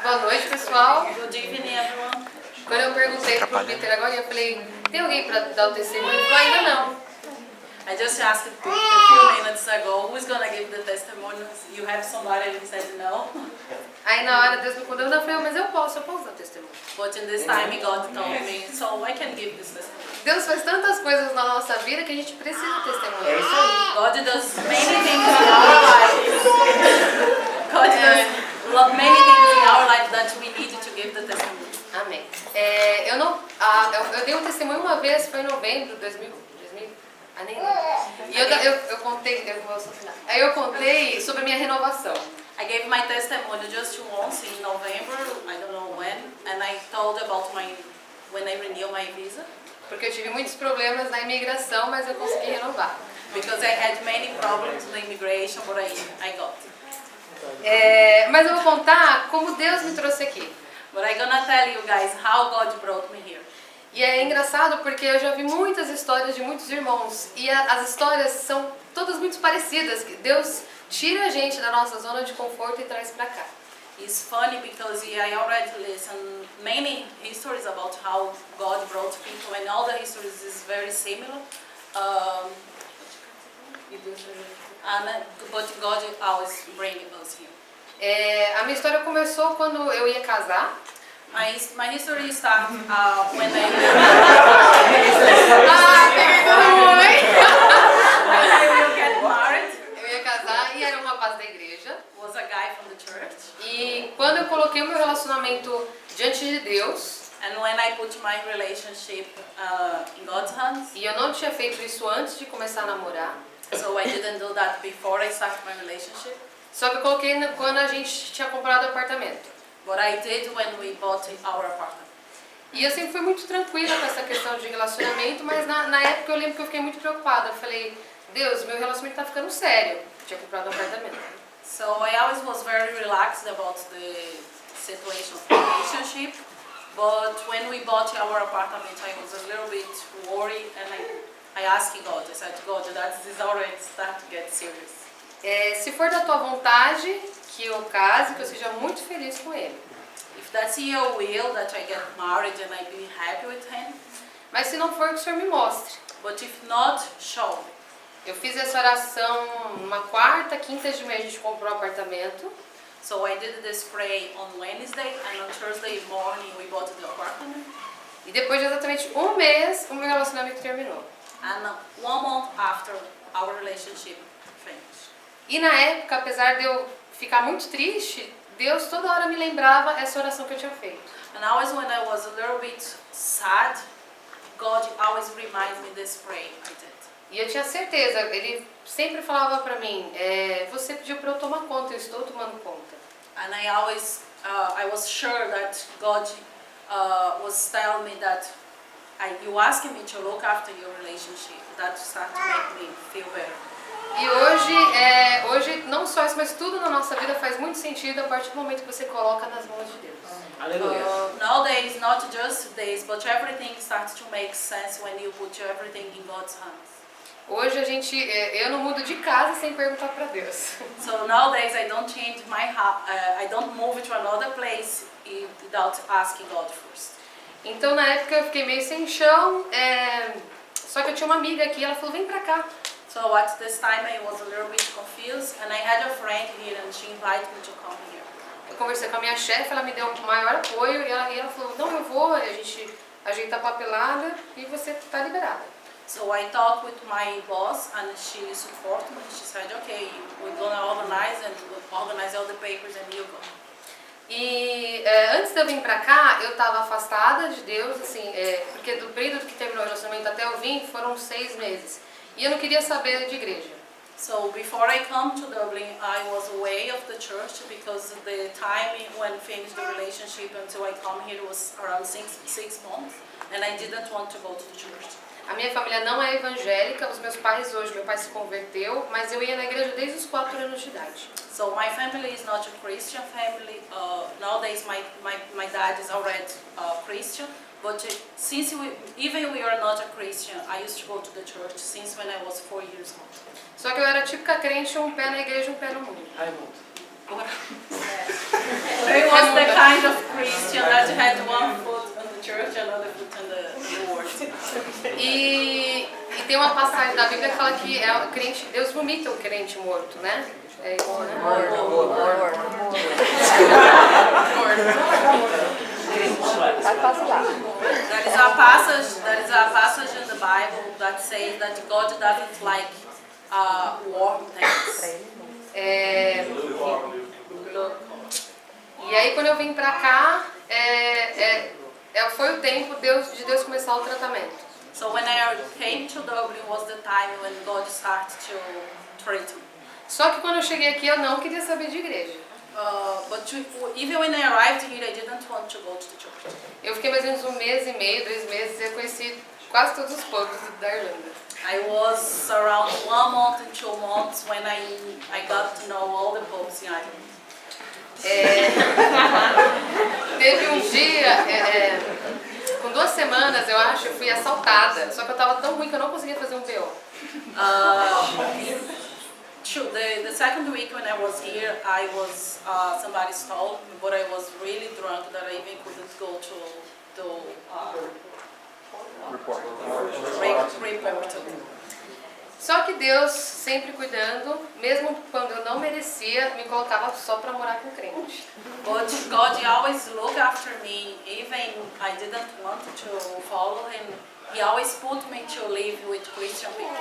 Boa noite, pessoal. Good evening, everyone. Quando eu perguntei pro Peter agora, eu falei, tem alguém para dar o testemunho? Ele falou, ainda não. I just asked a few minutes ago, who's going to give the testimony? You have somebody and he said no. Aí na hora Deus me contou, eu falei, mas eu posso dar testemunho. But in this time, God told me, so I can give this testimony. Deus faz tantas coisas na nossa vida que a gente precisa testemunhar. É isso aí. God does many things in our lives. God does many things in our life that we need to give the testimony. Amém. Eu dei um testemunho uma vez, foi em novembro de 2000. Nem e eu contei sobre a minha renovação. I gave my testimony just once in November, I don't know when, and I told about when I renew my visa. Porque eu tive muitos problemas na imigração, mas eu consegui renovar. Because I had many problems with immigration, but I got. Mas eu vou contar como Deus me trouxe aqui. But I'm gonna tell you guys how God brought me here. E é engraçado porque eu já vi muitas histórias de muitos irmãos e as histórias são todas muito parecidas. Deus tira a gente da nossa zona de conforto e traz para cá. It's funny because I already listened many histories about how God brought people, and all the histories is very similar. But God always brings us here. A minha história começou quando eu ia casar. My history starts when I will get married. Eu ia casar e era um rapaz da igreja. Was a guy from the church. E quando eu coloquei o meu relacionamento diante de Deus, and when I put my relationship in God's hands, e eu não tinha feito isso antes de começar a namorar, so I didn't do that before I started my relationship. Só que eu coloquei quando a gente tinha comprado o apartamento. But I did when we bought our apartment. E eu sempre fui muito tranquila com essa questão de relacionamento, mas na época eu lembro que eu fiquei muito preocupada. Eu falei, Deus, meu relacionamento tá ficando sério. Eu tinha comprado um apartamento. So I always was very relaxed about the situation of the relationship, but when we bought our apartment, I was a little bit worried, and I asked God. I said, God, that is already start to get serious. Se for da tua vontade que eu case, que eu seja muito feliz com ele. If that's your will, that I get married and I be happy with him. Mas se não for, que o Senhor me mostre. But if not, show me. Eu fiz essa oração uma quarta, quinta de mês a gente comprou o apartamento. So I did this prayer on Wednesday, and on Thursday morning we bought the apartment. E depois de exatamente um mês, o meu relacionamento terminou. And 1 month after, our relationship finished. E na época, apesar de eu ficar muito triste, Deus toda hora me lembrava essa oração que eu tinha feito. And always when I was a little bit sad, God always reminds me this prayer I did. E eu tinha certeza, ele sempre falava pra mim, você pediu pra eu tomar conta, eu estou tomando conta. And I always, I was sure that God was telling me that you asked me to look after your relationship. That started to make me feel better. E hoje não só isso, mas tudo na nossa vida faz muito sentido a partir do momento que você coloca nas mãos de Deus. Aleluia. Nowadays, not just days, but everything starts to make sense when you put everything in God's hands. Hoje eu não mudo de casa sem perguntar para Deus. So nowadays I don't change my house, I don't move to another place without asking God first. Então na época eu fiquei meio sem chão, só que eu tinha uma amiga aqui, ela falou, vem pra cá. So at this time I was a little bit confused, and I had a friend here and she invited me to come here. Eu conversei com a minha chefe, ela me deu um maior apoio e ela falou, não, eu vou, a gente ajeita a papelada e você tá liberada. So I talked with my boss and she supported me. She said, okay, we're gonna organize all the papers and you go. E antes de eu vir pra cá, eu tava afastada de Deus, assim, porque do período que terminou o relacionamento até eu vim foram 6 meses. E eu não queria saber de igreja. So before I come to Dublin, I was away of the church because the time when finished the relationship until I come here was around six months, and I didn't want to go to the church. A minha família não é evangélica, os meus pais hoje, meu pai se converteu, mas eu ia na igreja desde os 4 anos de idade. So my family is not a Christian family. Nowadays my dad is already Christian, but since even we are not a Christian, I used to go to the church since when I was 4 years old. Só que eu era típica crente, um pé na igreja, um pé no mundo. Raimundo. He was the kind of Christian that had one foot in the church, another foot in the world. E tem uma passagem da Bíblia que fala que é o crente, Deus vomita o crente morto, né? É isso, né? Tá quase lá. There is a passage in the Bible that says that God doesn't like warm things. E aí quando eu vim pra cá, foi o tempo de Deus começar o tratamento. So when I came to Dublin was the time when God started to treat me. Só que quando eu cheguei aqui eu não queria saber de igreja. Even when I arrived here, I didn't want to go to the church. Eu fiquei mais ou menos 1 mês e meio, 2 meses, e eu conheci quase todos os povos da Irlanda. I was around 1 month and 2 months when I got to know all the popes in Ireland. Teve um dia, com 2 semanas eu acho, eu fui assaltada. Só que eu tava tão ruim que eu não conseguia fazer um BO. The second week when I was here, I was somebody stole me, but I was really drunk that I even couldn't go to report. Só que Deus, sempre cuidando, mesmo quando eu não merecia, me colocava só para morar com crente. But God always looked after me, even I didn't want to follow Him. He always put me to live with Christian people.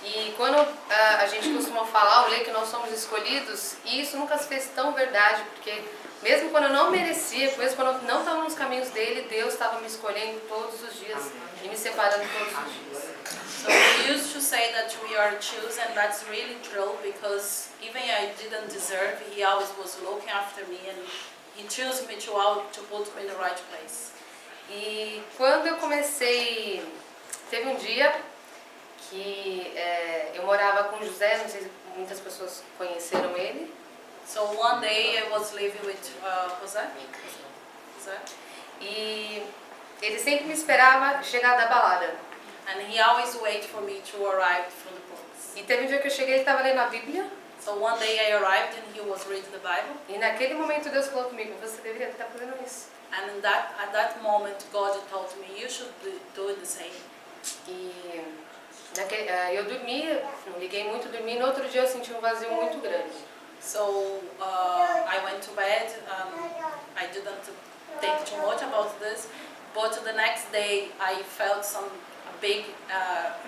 E quando a gente costuma falar, eu leio que nós somos escolhidos, e isso nunca se fez tão verdade, porque mesmo quando eu não merecia, mesmo quando eu não estava nos caminhos dele, Deus estava me escolhendo todos os dias e me separando todos os dias. So we used to say that we are chosen, and that's really true, because even I didn't deserve, He always was looking after me, and He chose me to put me in the right place. E quando eu comecei, teve um dia que eu morava com José, não sei se muitas pessoas conheceram ele. So one day I was living with José. E ele sempre me esperava chegar da balada. And he always waited for me to arrive from the pubs. E teve um dia que eu cheguei e ele estava lendo a Bíblia. So one day I arrived and he was reading the Bible. E naquele momento Deus falou comigo, você deveria estar fazendo isso. And at that moment God told me, you should do the same. E eu dormi, não liguei muito, dormi, e no outro dia eu senti um vazio muito grande. So I went to bed. I didn't think too much about this, but the next day I felt a big,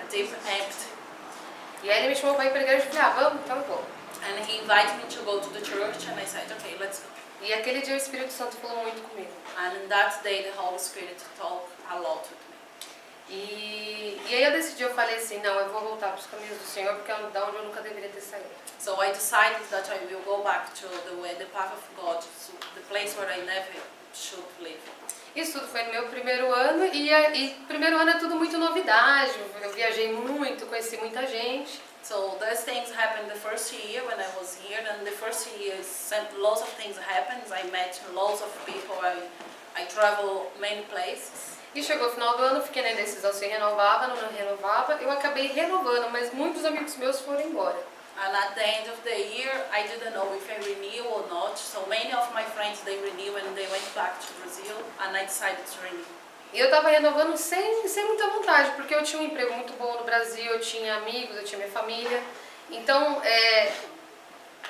deep empty. E aí ele me chamou para ir para a igreja e eu falei, vamos, então eu vou. And he invited me to go to the church, and I said, okay, let's go. E aquele dia o Espírito Santo falou muito comigo. And in that day the Holy Spirit talked a lot with me. E aí eu decidi, eu falei assim, não, eu vou voltar para os caminhos do Senhor, porque é da onde eu nunca deveria ter saído. So I decided that I will go back to the path of God, so the place where I never should live. Isso tudo foi no meu primeiro ano, e primeiro ano é tudo muito novidade, eu viajei muito, conheci muita gente. So those things happened the first year when I was here, and the first year lots of things happened. I met lots of people, I traveled many places. E chegou o final do ano, fiquei na indecisão se renovava, não renovava. Eu acabei renovando, mas muitos amigos meus foram embora. And at the end of the year, I didn't know if I renew or not. So many of my friends, they renew and they went back to Brazil, and I decided to renew. E eu estava renovando sem muita vontade, porque eu tinha um emprego muito bom no Brasil, eu tinha amigos, eu tinha minha família. Então,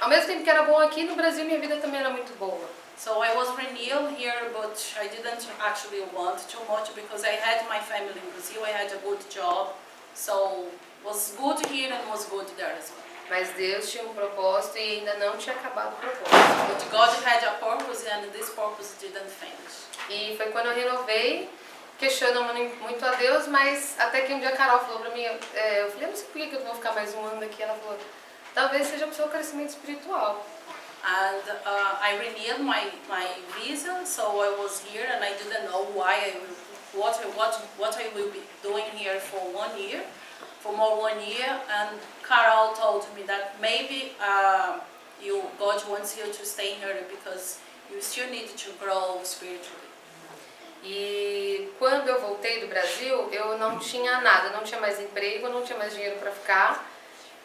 ao mesmo tempo que era bom aqui, no Brasil minha vida também era muito boa. So I was renewed here, but I didn't actually want too much because I had my family in Brazil, I had a good job. So it was good here and was good there as well. Mas Deus tinha um propósito e ainda não tinha acabado o propósito. But God had a purpose and this purpose didn't finish. E foi quando eu renovei, questionando muito a Deus, mas até que um dia a Carol falou pra mim, eu falei, eu não sei por que eu vou ficar mais um ano aqui. Ela falou, talvez seja pro seu crescimento espiritual. And I renewed my visa, so I was here and I didn't know what I will be doing here for 1 year. For more 1 year, and Carol told me that maybe God wants you to stay here because you still need to grow spiritually. E quando eu voltei do Brasil, eu não tinha nada, não tinha mais emprego, não tinha mais dinheiro para ficar.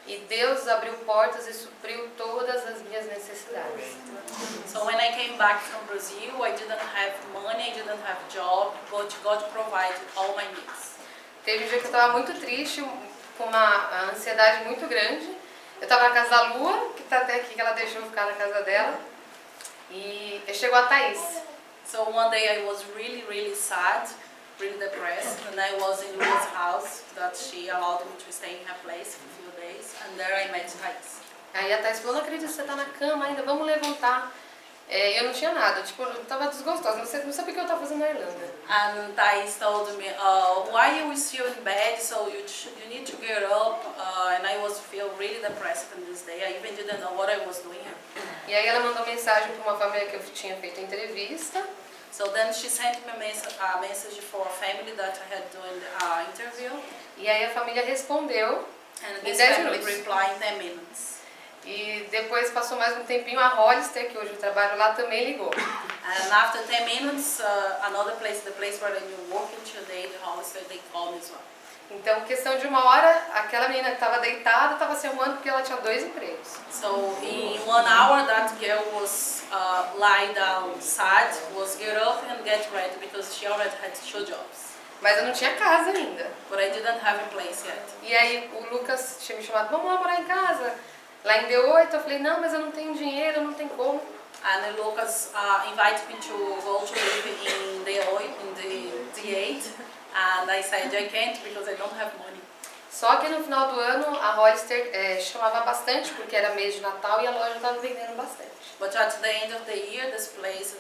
E Deus abriu portas e supriu todas as minhas necessidades. So when I came back from Brazil, I didn't have money, I didn't have job, but God provided all my needs. Teve um dia que eu estava muito triste, com uma ansiedade muito grande. Eu estava na casa da Lua, que está até aqui, que ela deixou eu ficar na casa dela. E chegou a Thaís. So one day I was really sad, really depressed, and I was in Lua's house that she allowed me to stay in her place for a few days, and there I met Thais. Aí a Thaís falou, não acredito que você tá na cama ainda, vamos levantar. Eu não tinha nada, tipo, eu tava desgostosa, não sabia o que eu tava fazendo na Irlanda. And Thais told me, why you still in bed, so you need to get up, and I was feel really depressed on this day, I even didn't know what I was doing here. E aí ela mandou mensagem para uma família que eu tinha feito a entrevista. So then she sent me a message for a family that I had done the interview. E aí a família respondeu And em this 10 family minutos. replied in 10 minutes. E depois passou mais um tempinho, a Hollister, que hoje eu trabalho lá, também ligou. And after 10 minutes, another place, the place where I'm working today, the Hollister, they called me as well. Então, questão de uma hora, aquela menina que estava deitada estava se arrumando porque ela tinha 2 empregos. So in 1 hour, that girl was lie down sad, was get up and get ready because she already had 2 jobs. Mas eu não tinha casa ainda. But I didn't have a place yet. E aí o Lucas tinha me chamado, vamos lá morar em casa. Lá em D8, eu falei, não, mas eu não tenho dinheiro, não tem como. And Lucas invited me to go to live in the D8, and I said I can't because I don't have money. Só que no final do ano a Hollister chamava bastante porque era mês de Natal e a loja estava vendendo bastante. But at the end of the year, this place,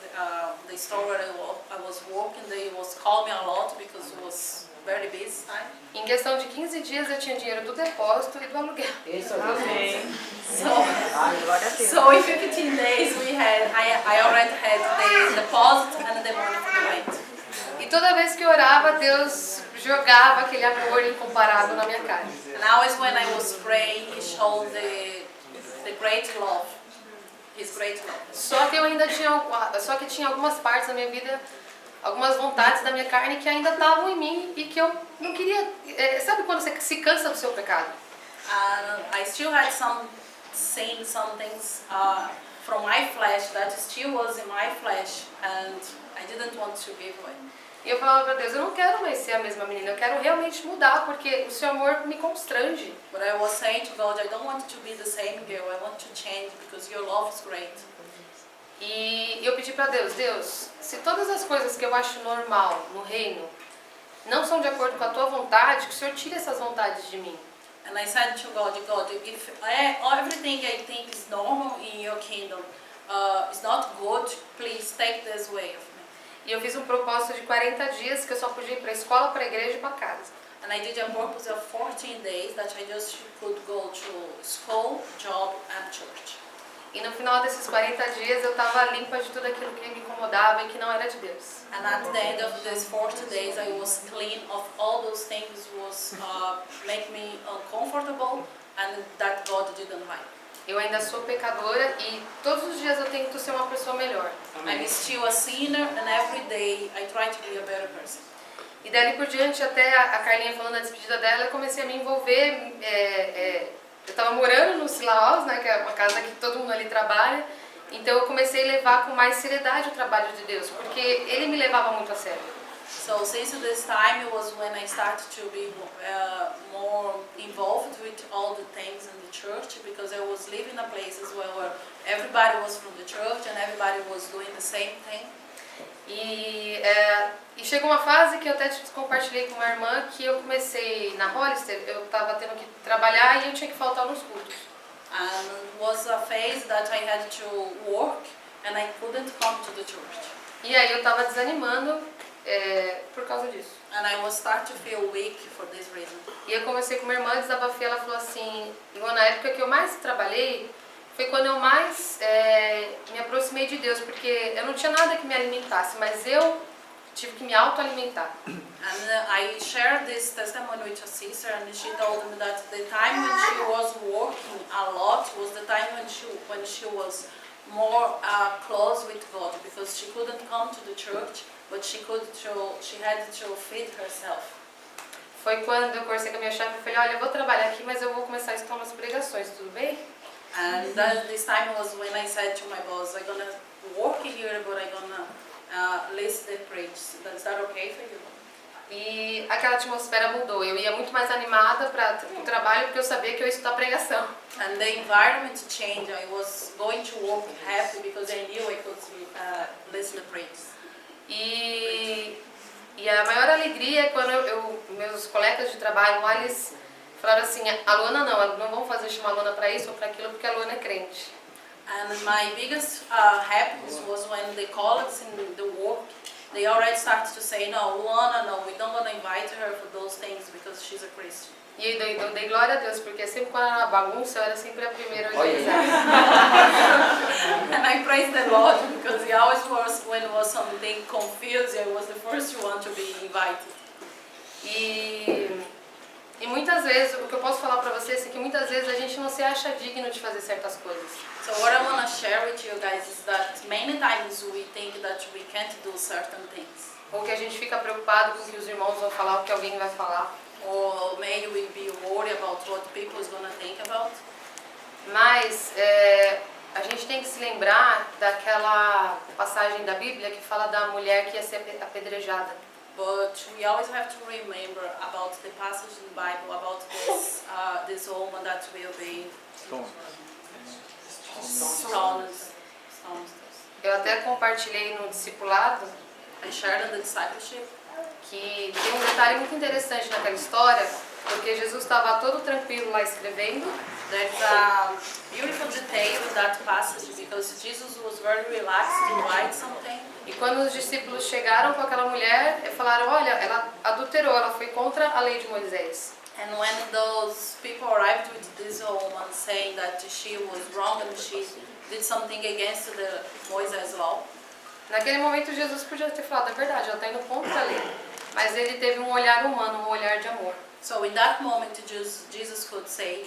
the store where I was working, they was calling me a lot because it was very busy time. Em questão de 15 dias eu tinha dinheiro do depósito e do aluguel. Isso, amém. So, Glória a Deus. so in 15 days I already had the deposit and the money for the rent. E toda vez que eu orava, Deus jogava aquele amor incomparável na minha cara. And always when I was praying, He showed the great love, His great love. Só que tinha algumas partes da minha vida, algumas vontades da minha carne que ainda estavam em mim e que eu não queria. Sabe quando você se cansa do seu pecado? And I still had some things from my flesh that still was in my flesh, and I didn't want to give away. E eu falava para Deus, eu não quero mais ser a mesma menina, eu quero realmente mudar, porque o seu amor me constrange. But I was saying to God, I don't want to be the same girl, I want to change because your love is great. E eu pedi para Deus, Deus, se todas as coisas que eu acho normal no reino não são de acordo com a tua vontade, que o Senhor tire essas vontades de mim. And I said to God, if everything I think is normal in your kingdom is not good, please take this way of me. E eu fiz um propósito de 40 dias que eu só podia ir para a escola, para a igreja e para casa. And I did a purpose of 14 days that I just could go to school, job and church. E no final desses 40 dias eu estava limpa de tudo aquilo que me incomodava e que não era de Deus. And at the end of these 40 days, I was clean of all those things was make me uncomfortable and that God didn't like. Eu ainda sou pecadora e todos os dias eu tento ser uma pessoa melhor. I'm still a sinner and every day I try to be a better person. E dali por diante, até a Carlinha falando da despedida dela, eu comecei a me envolver. Eu estava morando no Silaos, né, que é uma casa que todo mundo ali trabalha. Então eu comecei a levar com mais seriedade o trabalho de Deus, porque Ele me levava muito a sério. So since this time it was when I started to be more involved with all the things in the church, because I was living in places where everybody was from the church and everybody was doing the same thing. E chegou uma fase que eu até compartilhei com uma irmã que eu comecei na Hollister, eu estava tendo que trabalhar e eu tinha que faltar nos cultos. And it was a phase that I had to work and I couldn't come to the church. E aí eu estava desanimando por causa disso. And I was start to feel weak for this reason. E eu comecei com uma irmã, desabafei, ela falou assim, na época que eu mais trabalhei, foi quando eu mais me aproximei de Deus, porque eu não tinha nada que me alimentasse, mas eu tive que me autoalimentar. And I shared this testimony with a sister, and she told me that the time when she was working a lot was the time when she was more close with God, because she couldn't come to the church, but she had to feed herself. foi quando eu conversei com a minha chefe e falei, olha, eu vou trabalhar aqui, mas eu vou começar a estudar umas pregações, tudo bem? And this time was when I said to my boss, I'm gonna work here, but I'm gonna listen the preach. Is that okay for you? E aquela atmosfera mudou. Eu ia muito mais animada para o trabalho porque eu sabia que eu ia estudar pregação. And the environment changed. I was going to work happy because I knew I could listen to preach. E a maior alegria é quando meus colegas de trabalho lá, eles falaram assim, a Luana não vamos fazer chamar a Luana para isso ou para aquilo porque a Luana é crente. And my biggest happiness was when the colleagues in the work, they already started to say, no, Luana, no, we don't want to invite her for those things because she's a Christian. E eu dei glória a Deus, porque sempre quando era uma bagunça, eu era sempre a primeira a organizar. And I praise the Lord because he always was, when it was something confused, I was the first one to be invited. E muitas vezes, o que eu posso falar pra vocês é que muitas vezes a gente não se acha digno de fazer certas coisas. So what I want to share with you guys is that many times we think that we can't do certain things. Ou que a gente fica preocupado com o que os irmãos vão falar, o que alguém vai falar. Or maybe we be worried about what people is going to think about. Mas a gente tem que se lembrar daquela passagem da Bíblia que fala da mulher que ia ser apedrejada. But we always have to remember about the passage in the Bible about this woman that will be stoned. Eu até compartilhei no discipulado I shared in the discipleship que tem um detalhe muito interessante naquela história, porque Jesus estava todo tranquilo lá escrevendo. There's a beautiful detail in that passage because Jesus was very relaxed to write something. E quando os discípulos chegaram com aquela mulher, falaram, olha, ela adulterou, ela foi contra a lei de Moisés. And when those people arrived with this woman saying that she was wrong and she did something against the Moses law, Naquele momento Jesus podia ter falado, é verdade, ela está indo contra a lei. Mas ele teve um olhar humano, um olhar de amor. so in that moment Jesus could say,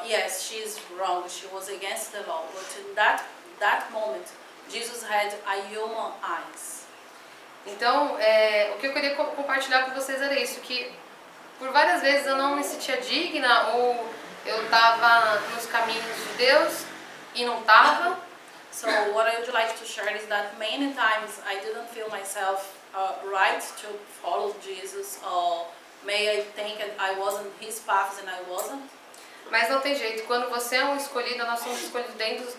yes, she's wrong, she was against the law. But in that moment, Jesus had a human eyes. Então, o que eu queria compartilhar com vocês era isso, que por várias vezes eu não me sentia digna, ou eu estava nos caminhos de Deus e não estava. So what I would like to share is that many times I didn't feel myself right to follow Jesus, or may I think I wasn't his path and I wasn't. Mas não tem jeito, quando você é um escolhido, nós somos escolhidos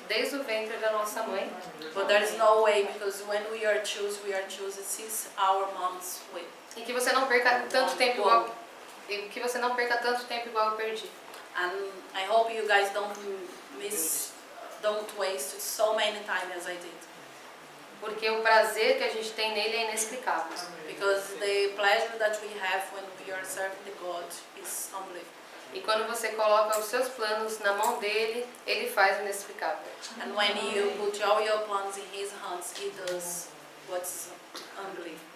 desde o ventre da nossa mãe. But there is no way, because when we are chosen since our mom's way. E que você não perca tanto tempo igual eu perdi. And I hope you guys don't waste so many time as I did. Porque o prazer que a gente tem nele é inexplicável. Because the pleasure that we have when we are serving the God is unbelievable. E quando você coloca os seus planos na mão dele, ele faz o inexplicável. And when you put all your plans in his hands, he does what's unbelievable.